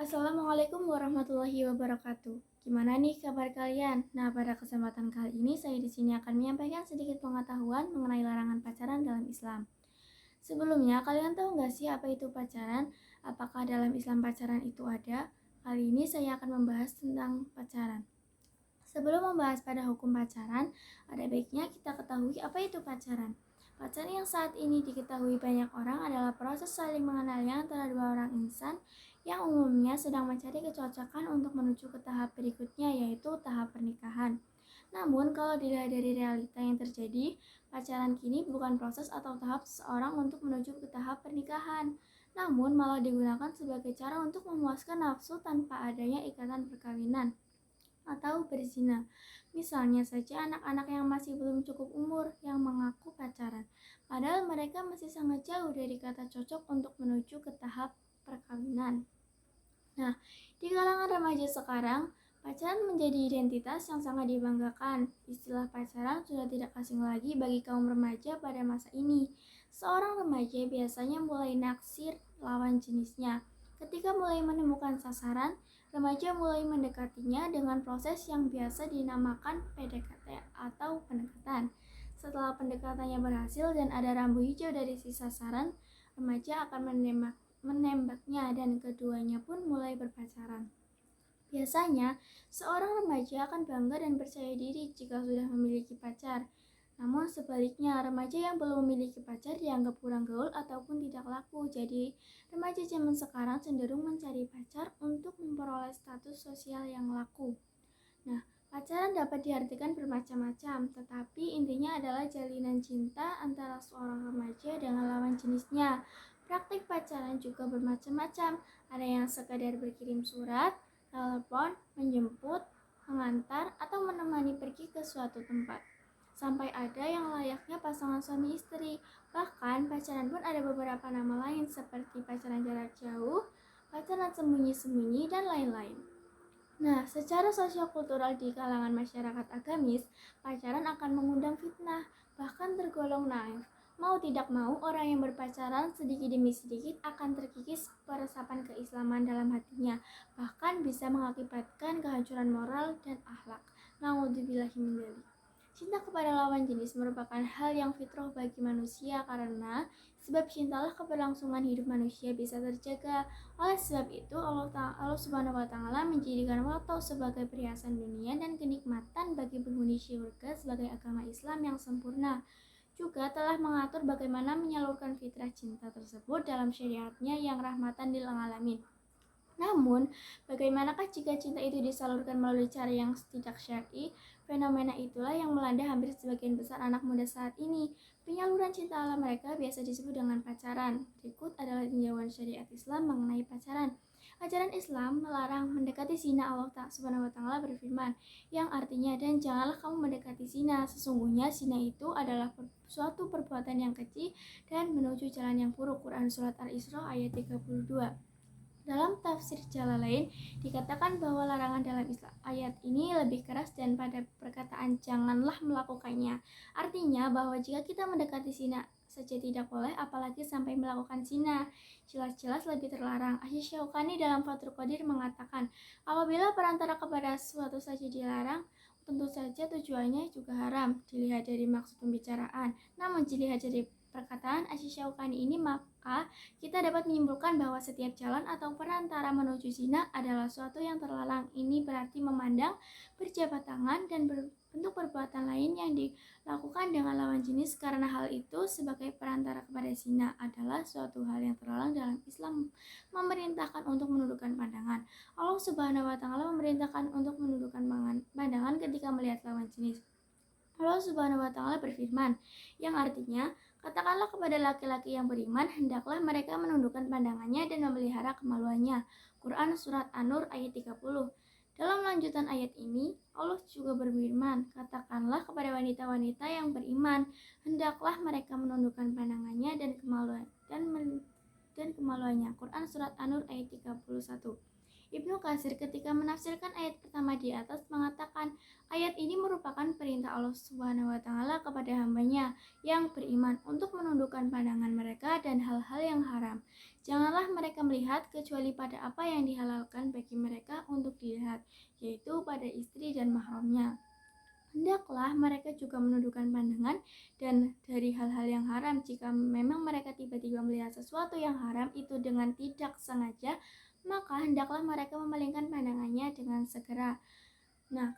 Assalamualaikum warahmatullahi wabarakatuh. Gimana nih kabar kalian? Nah, pada kesempatan kali ini saya di sini akan menyampaikan sedikit pengetahuan mengenai larangan pacaran dalam Islam. Sebelumnya, kalian tahu nggak sih apa itu pacaran? Apakah dalam Islam pacaran itu ada? Kali ini saya akan membahas tentang pacaran. Sebelum membahas pada hukum pacaran, ada baiknya kita ketahui apa itu pacaran. Pacaran yang saat ini diketahui banyak orang adalah proses saling mengenalnya antara dua orang insan yang umumnya sedang mencari kecocokan untuk menuju ke tahap berikutnya, yaitu tahap pernikahan. Namun, kalau dilihat dari realita yang terjadi, pacaran kini bukan proses atau tahap seseorang untuk menuju ke tahap pernikahan, namun malah digunakan sebagai cara untuk memuaskan nafsu tanpa adanya ikatan perkawinan atau berzina. Misalnya saja anak-anak yang masih belum cukup umur yang mengaku pacaran, padahal mereka masih sangat jauh dari kata cocok untuk menuju ke tahap perkawinan. Nah, di kalangan remaja sekarang, pacaran menjadi identitas yang sangat dibanggakan. Istilah pacaran sudah tidak asing lagi bagi kaum remaja pada masa ini. Seorang remaja biasanya mulai naksir lawan jenisnya. Ketika mulai menemukan sasaran, remaja mulai mendekatinya dengan proses yang biasa dinamakan PDKT atau pendekatan. Setelah pendekatannya berhasil dan ada rambu hijau dari si sasaran, remaja akan menembaknya dan keduanya pun mulai berpacaran. Biasanya, seorang remaja akan bangga dan percaya diri jika sudah memiliki pacar. Namun sebaliknya, remaja yang belum memiliki pacar dianggap kurang gaul ataupun tidak laku. Jadi, remaja zaman sekarang cenderung mencari pacar untuk memperoleh status sosial yang laku. Nah, pacaran dapat diartikan bermacam-macam, tetapi intinya adalah jalinan cinta antara seorang remaja dengan lawan jenisnya. Praktik pacaran juga bermacam-macam, ada yang sekadar berkirim surat, telepon, menjemput, mengantar, atau menemani pergi ke suatu tempat. Sampai ada yang layaknya pasangan suami istri. Bahkan pacaran pun ada beberapa nama lain seperti pacaran jarak jauh, pacaran sembunyi-sembunyi, dan lain-lain. Nah, secara sosiokultural di kalangan masyarakat agamis, pacaran akan mengundang fitnah, bahkan tergolong naif. Mau tidak mau, orang yang berpacaran sedikit demi sedikit akan terkikis peresapan keislaman dalam hatinya, bahkan bisa mengakibatkan kehancuran moral dan akhlak. Naudzubillahi min dzalik. Cinta kepada lawan jenis merupakan hal yang fitrah bagi manusia karena sebab cintalah keberlangsungan hidup manusia bisa terjaga. Oleh sebab itu, Allah Subhanahu wa taala menjadikan waktu sebagai perhiasan dunia dan kenikmatan bagi penghuni syurga sebagai agama Islam yang sempurna. Juga telah mengatur bagaimana menyalurkan fitrah cinta tersebut dalam syariatnya yang rahmatan lil alamin. Namun, bagaimanakah jika cinta itu disalurkan melalui cara yang tidak syar'i? Fenomena itulah yang melanda hampir sebagian besar anak muda saat ini. Penyaluran cinta ala mereka biasa disebut dengan pacaran. Berikut adalah tinjauan syariat Islam mengenai pacaran. Ajaran Islam melarang mendekati zina. Allah Subhanahu wa taala berfirman, yang artinya, dan janganlah kamu mendekati zina. Sesungguhnya zina itu adalah suatu perbuatan yang keji dan menuju jalan yang buruk. Quran surat Al-Isra ayat 32. Dalam tafsir Jalalain dikatakan bahwa larangan dalam Islam ayat ini lebih keras dan pada perkataan janganlah melakukannya. Artinya bahwa jika kita mendekati zina saja tidak boleh, apalagi sampai melakukan zina. Jelas-jelas lebih terlarang. Asy-Syaukani dalam Fathul Qadir mengatakan, apabila perantara kepada suatu saja dilarang, tentu saja tujuannya juga haram dilihat dari maksud pembicaraan. Namun dilihat dari perkataan Asy-Syaukani ini, maka kita dapat menyimpulkan bahwa setiap jalan atau perantara menuju zina adalah suatu yang terlarang. Ini berarti memandang, berjabat tangan, dan bentuk perbuatan lain yang dilakukan dengan lawan jenis karena hal itu sebagai perantara kepada zina adalah suatu hal yang terlarang dalam Islam. Memerintahkan untuk menundukkan pandangan. Allah Subhanahu wa taala memerintahkan untuk menundukkan pandangan ketika melihat lawan jenis. Allah Subhanahu wa taala berfirman, yang artinya, katakanlah kepada laki-laki yang beriman, hendaklah mereka menundukkan pandangannya dan memelihara kemaluannya. Quran surat An-Nur ayat 30. Dalam lanjutan ayat ini, Allah juga berfirman, katakanlah kepada wanita-wanita yang beriman, hendaklah mereka menundukkan pandangannya dan kemaluannya. Quran surat An-Nur ayat 31. Ibnu Katsir ketika menafsirkan ayat pertama di atas mengatakan, ayat ini merupakan perintah Allah Subhanahu wa taala kepada hambanya yang beriman untuk menundukkan pandangan mereka dan hal-hal yang haram. Janganlah mereka melihat kecuali pada apa yang dihalalkan bagi mereka untuk dilihat, yaitu pada istri dan mahramnya. Hendaklah mereka juga menundukkan pandangan dan dari hal-hal yang haram. Jika memang mereka tiba-tiba melihat sesuatu yang haram itu dengan tidak sengaja, maka hendaklah mereka memalingkan pandangannya dengan segera. Nah,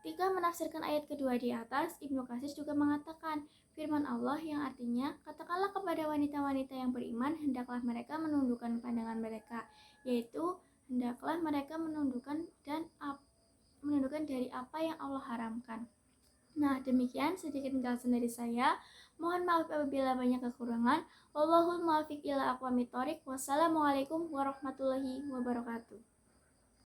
ketika menafsirkan ayat kedua di atas, Ibnu Katsir juga mengatakan firman Allah yang artinya, katakanlah kepada wanita-wanita yang beriman, hendaklah mereka menundukkan pandangan mereka, yaitu hendaklah mereka menundukkan dari apa yang Allah haramkan. Nah, demikian sedikit penjelasan dari saya. Mohon maaf apabila banyak kekurangan. Wallahul muwaffiq ila aqwamit thoriq. Wassalamualaikum warahmatullahi wabarakatuh.